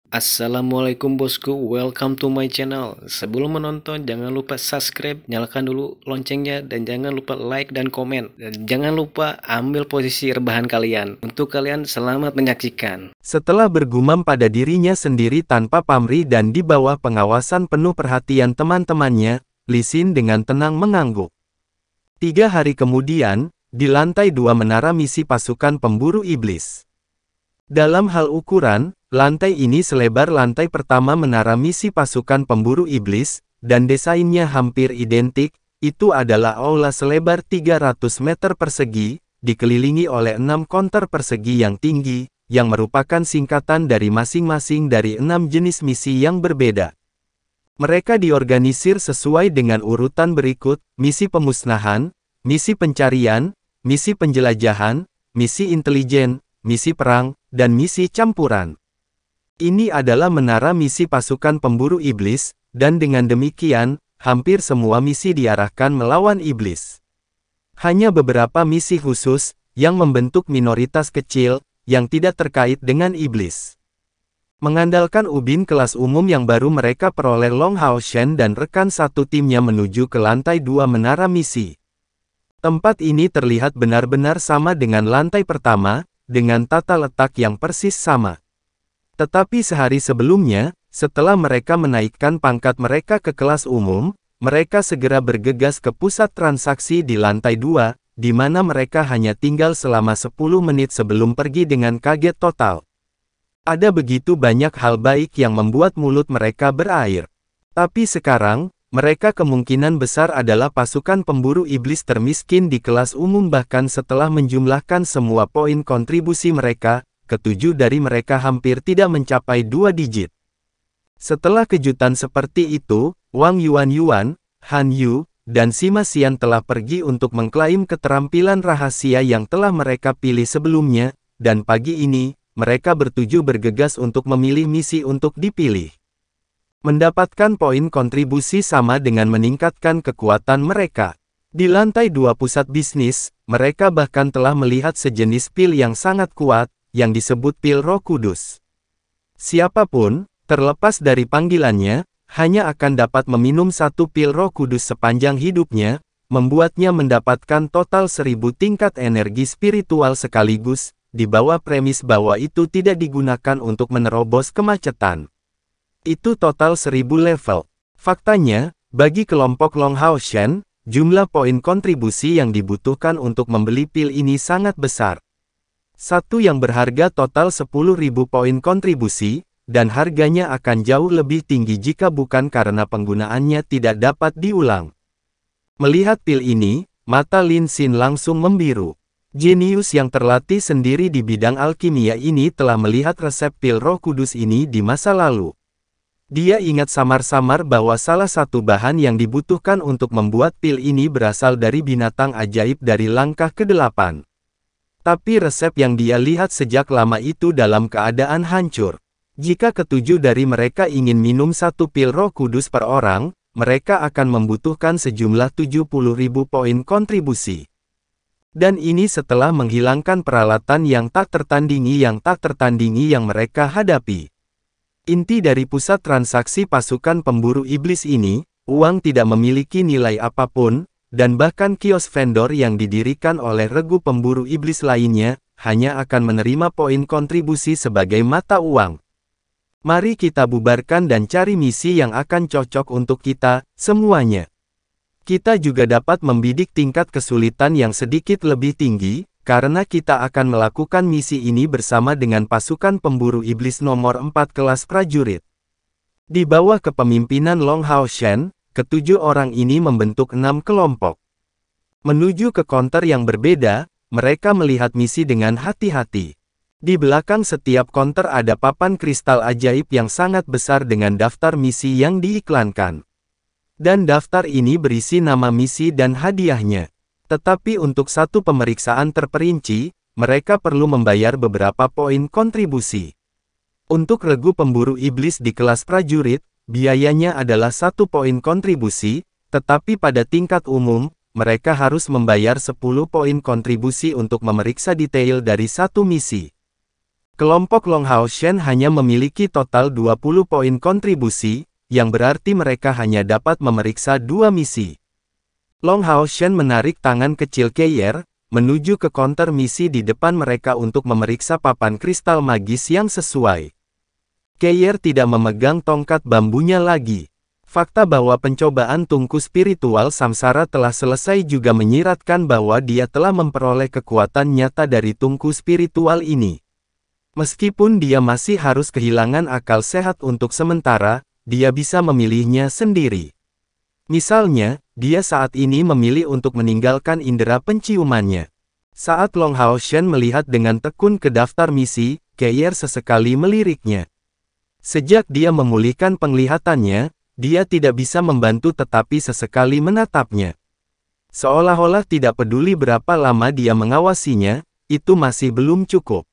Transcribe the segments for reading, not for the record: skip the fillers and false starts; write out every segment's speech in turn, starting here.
Assalamualaikum bosku, welcome to my channel. Sebelum menonton, jangan lupa subscribe, nyalakan dulu loncengnya, dan jangan lupa like dan komen. Dan jangan lupa ambil posisi rebahan kalian. Untuk kalian, selamat menyaksikan. Setelah bergumam pada dirinya sendiri tanpa pamrih dan di bawah pengawasan penuh perhatian teman-temannya, Lee Sin dengan tenang mengangguk. 3 hari kemudian, di lantai 2 menara misi pasukan pemburu iblis. Dalam hal ukuran, lantai ini selebar lantai pertama menara misi pasukan pemburu iblis, dan desainnya hampir identik. Itu adalah aula selebar 300 meter persegi, dikelilingi oleh 6 konter persegi yang tinggi, yang merupakan singkatan dari masing-masing dari 6 jenis misi yang berbeda. Mereka diorganisir sesuai dengan urutan berikut: misi pemusnahan, misi pencarian, misi penjelajahan, misi intelijen, misi perang, dan misi campuran. Ini adalah menara misi pasukan pemburu iblis, dan dengan demikian, hampir semua misi diarahkan melawan iblis. Hanya beberapa misi khusus, yang membentuk minoritas kecil, yang tidak terkait dengan iblis. Mengandalkan ubin kelas umum yang baru mereka peroleh, Long Hao Shen dan rekan satu timnya menuju ke lantai 2 menara misi. Tempat ini terlihat benar-benar sama dengan lantai pertama, dengan tata letak yang persis sama. Tetapi sehari sebelumnya, setelah mereka menaikkan pangkat mereka ke kelas umum, mereka segera bergegas ke pusat transaksi di lantai 2, di mana mereka hanya tinggal selama 10 menit sebelum pergi dengan kaget total. Ada begitu banyak hal baik yang membuat mulut mereka berair. Tapi sekarang, mereka kemungkinan besar adalah pasukan pemburu iblis termiskin di kelas umum. Bahkan setelah menjumlahkan semua poin kontribusi mereka, ketujuh dari mereka hampir tidak mencapai 2 digit. Setelah kejutan seperti itu, Wang Yuan, Han Yu, dan Sima Xian telah pergi untuk mengklaim keterampilan rahasia yang telah mereka pilih sebelumnya, dan pagi ini, mereka bertujuh bergegas untuk memilih misi untuk dipilih. Mendapatkan poin kontribusi sama dengan meningkatkan kekuatan mereka. Di lantai 2 pusat bisnis, mereka bahkan telah melihat sejenis pil yang sangat kuat, yang disebut pil Roh Kudus. Siapapun, terlepas dari panggilannya, hanya akan dapat meminum satu pil Roh Kudus sepanjang hidupnya, membuatnya mendapatkan total 1000 tingkat energi spiritual sekaligus, di bawah premis bahwa itu tidak digunakan untuk menerobos kemacetan. Itu total 1000 level. Faktanya, bagi kelompok Long Hao Shen, jumlah poin kontribusi yang dibutuhkan untuk membeli pil ini sangat besar. Satu yang berharga total 10.000 poin kontribusi, dan harganya akan jauh lebih tinggi jika bukan karena penggunaannya tidak dapat diulang. Melihat pil ini, mata Lin Xin langsung membiru. Jenius yang terlatih sendiri di bidang alkimia ini telah melihat resep pil Roh Kudus ini di masa lalu. Dia ingat samar-samar bahwa salah satu bahan yang dibutuhkan untuk membuat pil ini berasal dari binatang ajaib dari langkah ke-8. Tapi resep yang dia lihat sejak lama itu dalam keadaan hancur. Jika ketujuh dari mereka ingin minum satu pil Roh Kudus per orang, mereka akan membutuhkan sejumlah 70.000 poin kontribusi. Dan ini setelah menghilangkan peralatan yang tak tertandingi yang mereka hadapi. Inti dari pusat transaksi pasukan pemburu iblis ini, uang tidak memiliki nilai apapun, dan bahkan kios vendor yang didirikan oleh regu pemburu iblis lainnya, hanya akan menerima poin kontribusi sebagai mata uang. Mari kita bubarkan dan cari misi yang akan cocok untuk kita, semuanya. Kita juga dapat membidik tingkat kesulitan yang sedikit lebih tinggi, karena kita akan melakukan misi ini bersama dengan pasukan pemburu iblis nomor 4 kelas prajurit. Di bawah kepemimpinan Long Hao Shen, ketujuh orang ini membentuk 6 kelompok. Menuju ke konter yang berbeda, mereka melihat misi dengan hati-hati. Di belakang setiap konter ada papan kristal ajaib yang sangat besar dengan daftar misi yang diiklankan. Dan daftar ini berisi nama misi dan hadiahnya. Tetapi untuk satu pemeriksaan terperinci, mereka perlu membayar beberapa poin kontribusi. Untuk regu pemburu iblis di kelas prajurit, biayanya adalah 1 poin kontribusi, tetapi pada tingkat umum, mereka harus membayar 10 poin kontribusi untuk memeriksa detail dari satu misi. Kelompok Long Hao Shen hanya memiliki total 20 poin kontribusi, yang berarti mereka hanya dapat memeriksa 2 misi. Long Hao Shen menarik tangan kecil Keyer, menuju ke konter misi di depan mereka untuk memeriksa papan kristal magis yang sesuai. Keyer tidak memegang tongkat bambunya lagi. Fakta bahwa pencobaan tungku spiritual samsara telah selesai juga menyiratkan bahwa dia telah memperoleh kekuatan nyata dari tungku spiritual ini. Meskipun dia masih harus kehilangan akal sehat untuk sementara, dia bisa memilihnya sendiri. Misalnya, dia saat ini memilih untuk meninggalkan indera penciumannya. Saat Long Hao Shen melihat dengan tekun ke daftar misi, Keyer sesekali meliriknya. Sejak dia memulihkan penglihatannya, dia tidak bisa membantu tetapi sesekali menatapnya. Seolah-olah tidak peduli berapa lama dia mengawasinya, itu masih belum cukup.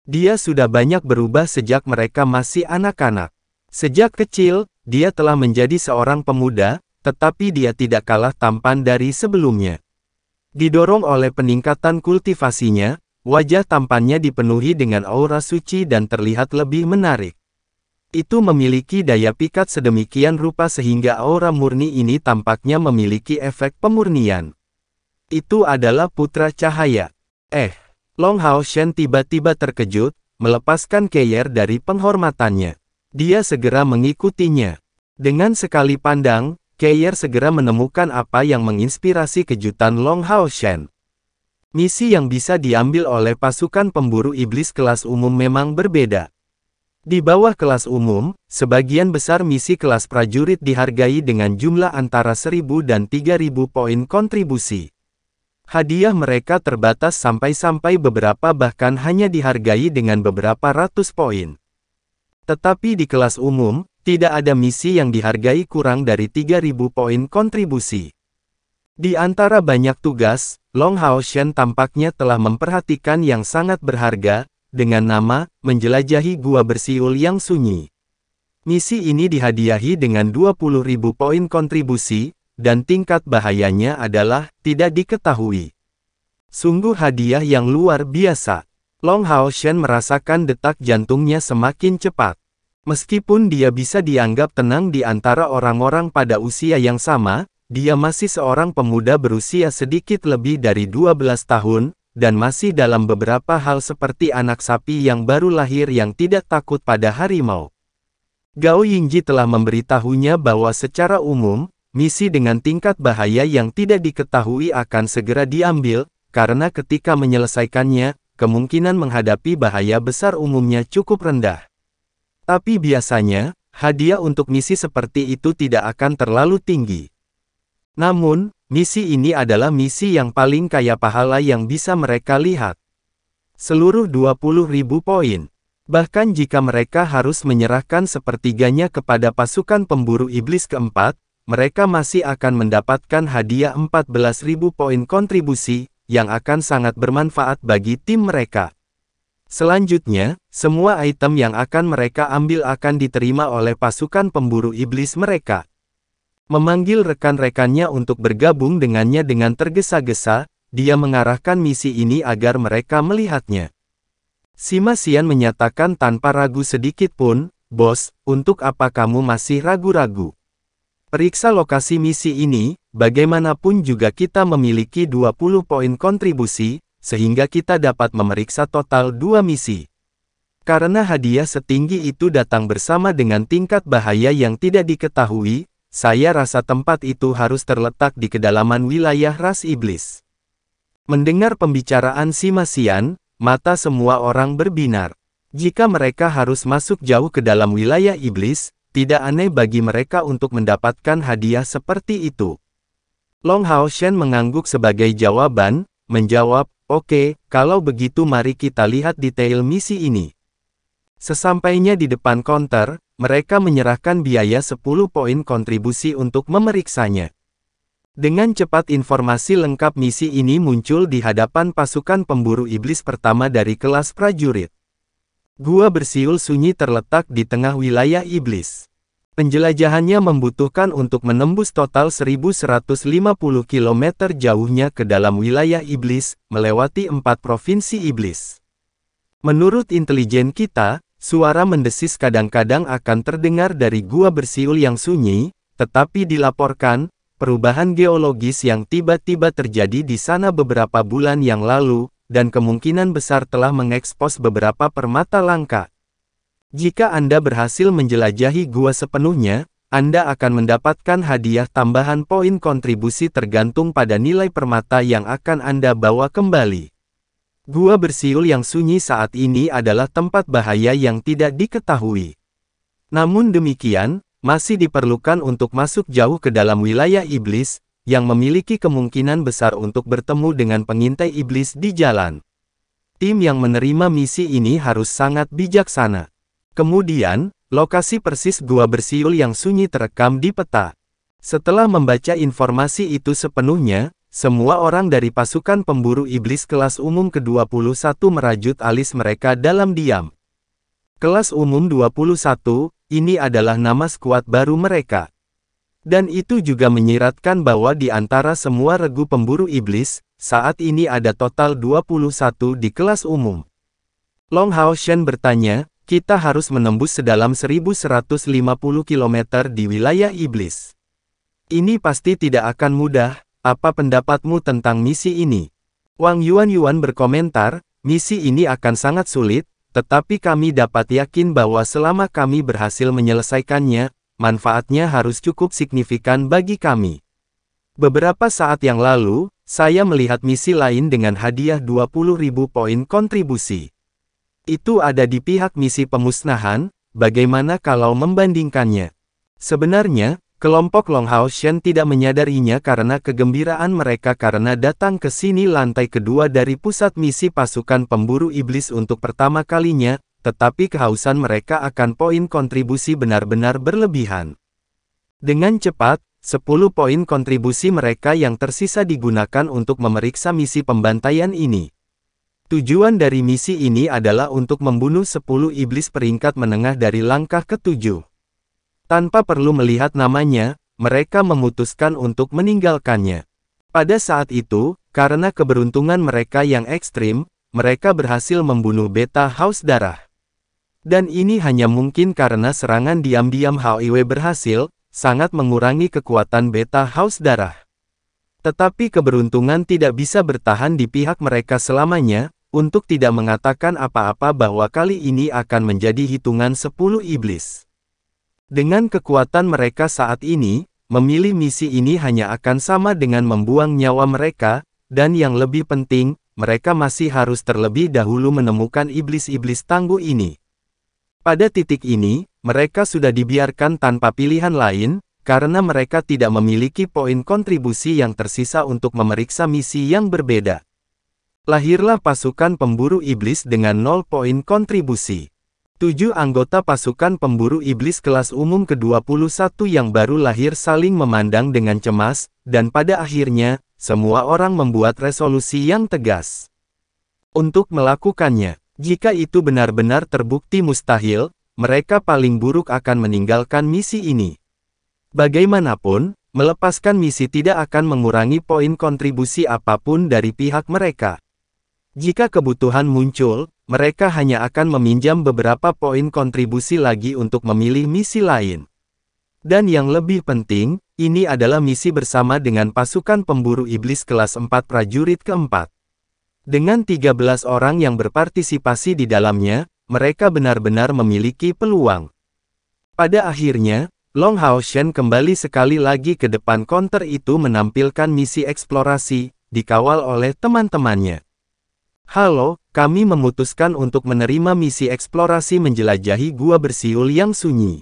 Dia sudah banyak berubah sejak mereka masih anak-anak. Sejak kecil, dia telah menjadi seorang pemuda, tetapi dia tidak kalah tampan dari sebelumnya. Didorong oleh peningkatan kultivasinya, wajah tampannya dipenuhi dengan aura suci dan terlihat lebih menarik. Itu memiliki daya pikat sedemikian rupa sehingga aura murni ini tampaknya memiliki efek pemurnian. Itu adalah putra cahaya. Long Hao Shen tiba-tiba terkejut, melepaskan Keyer dari penghormatannya. Dia segera mengikutinya. Dengan sekali pandang, Keyer segera menemukan apa yang menginspirasi kejutan Long Hao Shen. Misi yang bisa diambil oleh pasukan pemburu iblis kelas umum memang berbeda. Di bawah kelas umum, sebagian besar misi kelas prajurit dihargai dengan jumlah antara 1.000 dan 3.000 poin kontribusi. Hadiah mereka terbatas sampai beberapa bahkan hanya dihargai dengan beberapa ratus poin. Tetapi di kelas umum, tidak ada misi yang dihargai kurang dari 3.000 poin kontribusi. Di antara banyak tugas, Long Hao Shen tampaknya telah memperhatikan yang sangat berharga, dengan nama, menjelajahi gua bersiul yang sunyi. Misi ini dihadiahi dengan 20.000 poin kontribusi, dan tingkat bahayanya adalah tidak diketahui. Sungguh hadiah yang luar biasa. Long Hao Shen merasakan detak jantungnya semakin cepat. Meskipun dia bisa dianggap tenang di antara orang-orang pada usia yang sama, dia masih seorang pemuda berusia sedikit lebih dari 12 tahun, dan masih dalam beberapa hal seperti anak sapi yang baru lahir yang tidak takut pada harimau. Gao Yingji telah memberitahunya bahwa secara umum, misi dengan tingkat bahaya yang tidak diketahui akan segera diambil, karena ketika menyelesaikannya, kemungkinan menghadapi bahaya besar umumnya cukup rendah. Tapi biasanya, hadiah untuk misi seperti itu tidak akan terlalu tinggi. Namun, misi ini adalah misi yang paling kaya pahala yang bisa mereka lihat. Seluruh 20.000 poin. Bahkan jika mereka harus menyerahkan sepertiganya kepada pasukan pemburu iblis keempat, mereka masih akan mendapatkan hadiah 14.000 poin kontribusi, yang akan sangat bermanfaat bagi tim mereka. Selanjutnya, semua item yang akan mereka ambil akan diterima oleh pasukan pemburu iblis mereka. Memanggil rekan-rekannya untuk bergabung dengannya dengan tergesa-gesa, dia mengarahkan misi ini agar mereka melihatnya. Sima Xian menyatakan tanpa ragu sedikit pun, "Bos, untuk apa kamu masih ragu-ragu? Periksa lokasi misi ini, bagaimanapun juga kita memiliki 20 poin kontribusi, sehingga kita dapat memeriksa total 2 misi. Karena hadiah setinggi itu datang bersama dengan tingkat bahaya yang tidak diketahui, saya rasa tempat itu harus terletak di kedalaman wilayah ras iblis." Mendengar pembicaraan Sima Xian, mata semua orang berbinar. Jika mereka harus masuk jauh ke dalam wilayah iblis, tidak aneh bagi mereka untuk mendapatkan hadiah seperti itu. Long Hao Shen mengangguk sebagai jawaban, menjawab, "Oke, kalau begitu mari kita lihat detail misi ini." Sesampainya di depan konter, mereka menyerahkan biaya 10 poin kontribusi untuk memeriksanya. Dengan cepat informasi lengkap misi ini muncul di hadapan pasukan pemburu iblis pertama dari kelas prajurit. Gua bersiul sunyi terletak di tengah wilayah iblis. Penjelajahannya membutuhkan untuk menembus total 1150 km jauhnya ke dalam wilayah iblis, melewati 4 provinsi iblis. Menurut intelijen kita, suara mendesis kadang-kadang akan terdengar dari gua bersiul yang sunyi, tetapi dilaporkan, perubahan geologis yang tiba-tiba terjadi di sana beberapa bulan yang lalu, dan kemungkinan besar telah mengekspos beberapa permata langka. Jika Anda berhasil menjelajahi gua sepenuhnya, Anda akan mendapatkan hadiah tambahan poin kontribusi tergantung pada nilai permata yang akan Anda bawa kembali. Gua bersiul yang sunyi saat ini adalah tempat bahaya yang tidak diketahui. Namun demikian, masih diperlukan untuk masuk jauh ke dalam wilayah iblis, yang memiliki kemungkinan besar untuk bertemu dengan pengintai iblis di jalan. Tim yang menerima misi ini harus sangat bijaksana. Kemudian, lokasi persis gua bersiul yang sunyi terekam di peta. Setelah membaca informasi itu sepenuhnya, semua orang dari pasukan pemburu iblis kelas umum ke-21 merajut alis mereka dalam diam. Kelas umum 21, ini adalah nama skuad baru mereka. Dan itu juga menyiratkan bahwa di antara semua regu pemburu iblis, saat ini ada total 21 di kelas umum. Long Hao Shen bertanya, kita harus menembus sedalam 1150 km di wilayah iblis. Ini pasti tidak akan mudah. Apa pendapatmu tentang misi ini? Wang Yuan berkomentar, misi ini akan sangat sulit, tetapi kami dapat yakin bahwa selama kami berhasil menyelesaikannya, manfaatnya harus cukup signifikan bagi kami. Beberapa saat yang lalu, saya melihat misi lain dengan hadiah 20.000 poin kontribusi. Itu ada di pihak misi pemusnahan, bagaimana kalau membandingkannya? Sebenarnya, kelompok Long Hao Shen tidak menyadarinya karena kegembiraan mereka karena datang ke sini lantai kedua dari pusat misi pasukan pemburu iblis untuk pertama kalinya, tetapi kehausan mereka akan poin kontribusi benar-benar berlebihan. Dengan cepat, 10 poin kontribusi mereka yang tersisa digunakan untuk memeriksa misi pembantaian ini. Tujuan dari misi ini adalah untuk membunuh 10 iblis peringkat menengah dari langkah ke-7. Tanpa perlu melihat namanya, mereka memutuskan untuk meninggalkannya. Pada saat itu, karena keberuntungan mereka yang ekstrim, mereka berhasil membunuh beta haus darah. Dan ini hanya mungkin karena serangan diam-diam Hao Iwe berhasil, sangat mengurangi kekuatan beta haus darah. Tetapi keberuntungan tidak bisa bertahan di pihak mereka selamanya, untuk tidak mengatakan apa-apa bahwa kali ini akan menjadi hitungan 10 iblis. Dengan kekuatan mereka saat ini, memilih misi ini hanya akan sama dengan membuang nyawa mereka, dan yang lebih penting, mereka masih harus terlebih dahulu menemukan iblis-iblis tangguh ini. Pada titik ini, mereka sudah dibiarkan tanpa pilihan lain, karena mereka tidak memiliki poin kontribusi yang tersisa untuk memeriksa misi yang berbeda. Lahirlah pasukan pemburu iblis dengan 0 poin kontribusi. 7 anggota pasukan pemburu iblis kelas umum ke-21 yang baru lahir saling memandang dengan cemas, dan pada akhirnya, semua orang membuat resolusi yang tegas. Untuk melakukannya, jika itu benar-benar terbukti mustahil, mereka paling buruk akan meninggalkan misi ini. Bagaimanapun, melepaskan misi tidak akan mengurangi poin kontribusi apapun dari pihak mereka. Jika kebutuhan muncul, mereka hanya akan meminjam beberapa poin kontribusi lagi untuk memilih misi lain. Dan yang lebih penting, ini adalah misi bersama dengan pasukan pemburu iblis kelas 4 prajurit keempat. Dengan 13 orang yang berpartisipasi di dalamnya, mereka benar-benar memiliki peluang. Pada akhirnya, Long Hao Shen kembali sekali lagi ke depan konter itu menampilkan misi eksplorasi, dikawal oleh teman-temannya. Halo, kami memutuskan untuk menerima misi eksplorasi menjelajahi gua bersiul yang sunyi.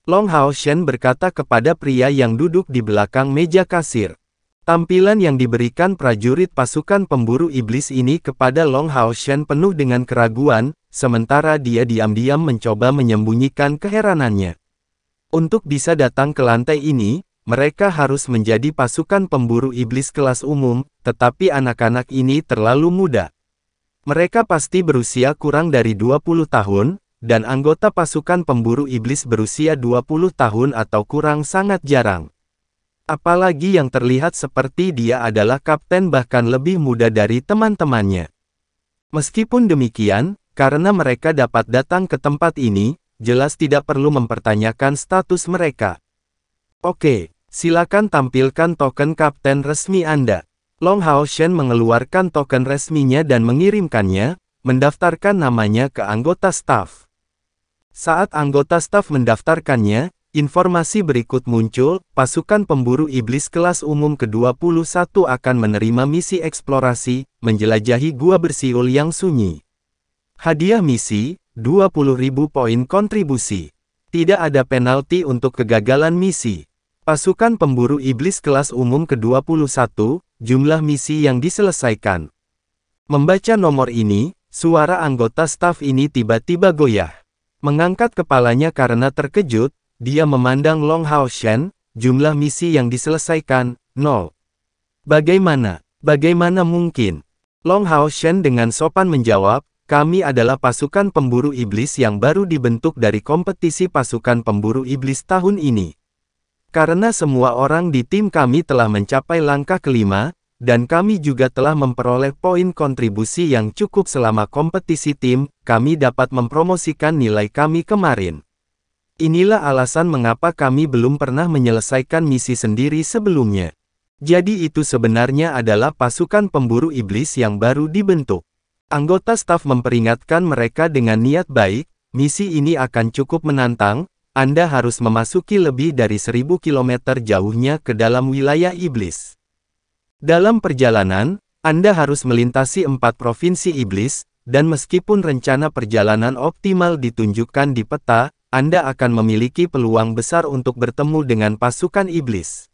Long Hao Shen berkata kepada pria yang duduk di belakang meja kasir. Tampilan yang diberikan prajurit pasukan pemburu iblis ini kepada Long Hao Shen penuh dengan keraguan, sementara dia diam-diam mencoba menyembunyikan keheranannya. Untuk bisa datang ke lantai ini, mereka harus menjadi pasukan pemburu iblis kelas umum, tetapi anak-anak ini terlalu muda. Mereka pasti berusia kurang dari 20 tahun, dan anggota pasukan pemburu iblis berusia 20 tahun atau kurang sangat jarang. Apalagi yang terlihat seperti dia adalah kapten bahkan lebih muda dari teman-temannya. Meskipun demikian, Karena mereka dapat datang ke tempat ini, jelas tidak perlu mempertanyakan status mereka. Oke, silakan tampilkan token kapten resmi Anda. Long Hao Shen mengeluarkan token resminya dan mengirimkannya, mendaftarkan namanya ke anggota staf. Saat anggota staf mendaftarkannya, informasi berikut muncul, pasukan pemburu iblis kelas umum ke-21 akan menerima misi eksplorasi, menjelajahi gua bersiul yang sunyi. Hadiah misi, 20.000 poin kontribusi. Tidak ada penalti untuk kegagalan misi. Pasukan pemburu iblis kelas umum ke-21, jumlah misi yang diselesaikan. Membaca nomor ini, suara anggota staf ini tiba-tiba goyah. Mengangkat kepalanya karena terkejut, dia memandang Long Hao Shen, jumlah misi yang diselesaikan, 0. Bagaimana mungkin? Long Hao Shen dengan sopan menjawab, kami adalah pasukan pemburu iblis yang baru dibentuk dari kompetisi pasukan pemburu iblis tahun ini. Karena semua orang di tim kami telah mencapai langkah kelima, dan kami juga telah memperoleh poin kontribusi yang cukup selama kompetisi tim, kami dapat mempromosikan nilai kami kemarin. Inilah alasan mengapa kami belum pernah menyelesaikan misi sendiri sebelumnya. Jadi itu sebenarnya adalah pasukan pemburu iblis yang baru dibentuk. Anggota staf memperingatkan mereka dengan niat baik, misi ini akan cukup menantang, Anda harus memasuki lebih dari 1000 km jauhnya ke dalam wilayah iblis. Dalam perjalanan, Anda harus melintasi 4 provinsi iblis, dan meskipun rencana perjalanan optimal ditunjukkan di peta, Anda akan memiliki peluang besar untuk bertemu dengan pasukan iblis.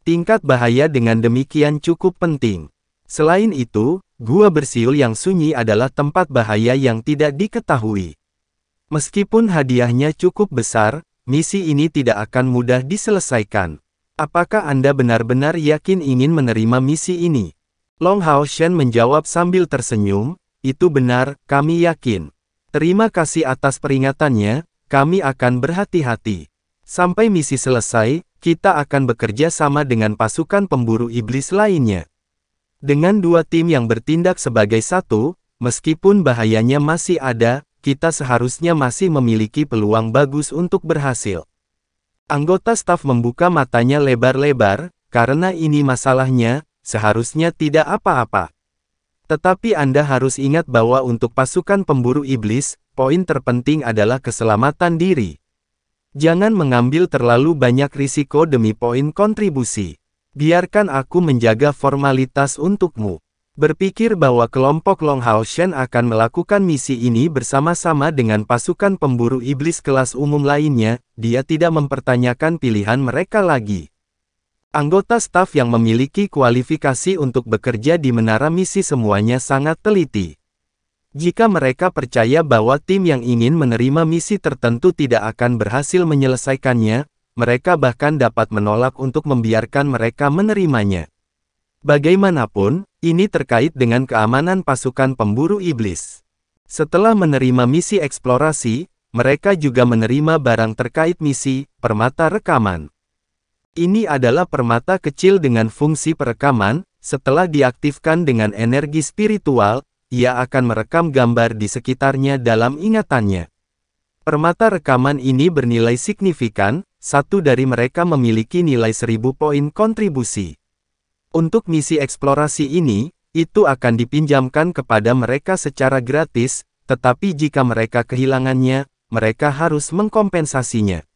Tingkat bahaya dengan demikian cukup penting. Selain itu, gua bersiul yang sunyi adalah tempat bahaya yang tidak diketahui. Meskipun hadiahnya cukup besar, misi ini tidak akan mudah diselesaikan. Apakah Anda benar-benar yakin ingin menerima misi ini? Long Hao Shen menjawab sambil tersenyum, itu benar, kami yakin. Terima kasih atas peringatannya, kami akan berhati-hati. Sampai misi selesai, kita akan bekerja sama dengan pasukan pemburu iblis lainnya. Dengan 2 tim yang bertindak sebagai satu, meskipun bahayanya masih ada, kita seharusnya masih memiliki peluang bagus untuk berhasil. Anggota staf membuka matanya lebar-lebar, karena ini masalahnya, seharusnya tidak apa-apa. Tetapi Anda harus ingat bahwa untuk pasukan pemburu iblis, poin terpenting adalah keselamatan diri. Jangan mengambil terlalu banyak risiko demi poin kontribusi. Biarkan aku menjaga formalitas untukmu. Berpikir bahwa kelompok Long Hao Shen akan melakukan misi ini bersama-sama dengan pasukan pemburu iblis kelas umum lainnya, dia tidak mempertanyakan pilihan mereka lagi. Anggota staf yang memiliki kualifikasi untuk bekerja di menara misi semuanya sangat teliti. Jika mereka percaya bahwa tim yang ingin menerima misi tertentu tidak akan berhasil menyelesaikannya, mereka bahkan dapat menolak untuk membiarkan mereka menerimanya. Bagaimanapun, ini terkait dengan keamanan pasukan pemburu iblis. Setelah menerima misi eksplorasi, mereka juga menerima barang terkait misi, permata rekaman. Ini adalah permata kecil dengan fungsi perekaman, setelah diaktifkan dengan energi spiritual, ia akan merekam gambar di sekitarnya dalam ingatannya. Permata rekaman ini bernilai signifikan, satu dari mereka memiliki nilai 1000 poin kontribusi. Untuk misi eksplorasi ini, itu akan dipinjamkan kepada mereka secara gratis, tetapi jika mereka kehilangannya, mereka harus mengkompensasinya.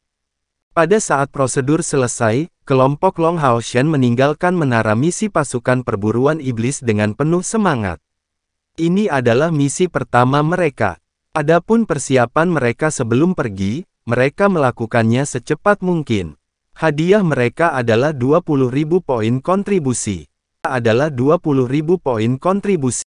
Pada saat prosedur selesai, kelompok Long Hao Shen meninggalkan menara misi pasukan perburuan iblis dengan penuh semangat. Ini adalah misi pertama mereka. Adapun persiapan mereka sebelum pergi, mereka melakukannya secepat mungkin. Hadiah mereka adalah 20.000 poin kontribusi. Adalah 20.000 poin kontribusi.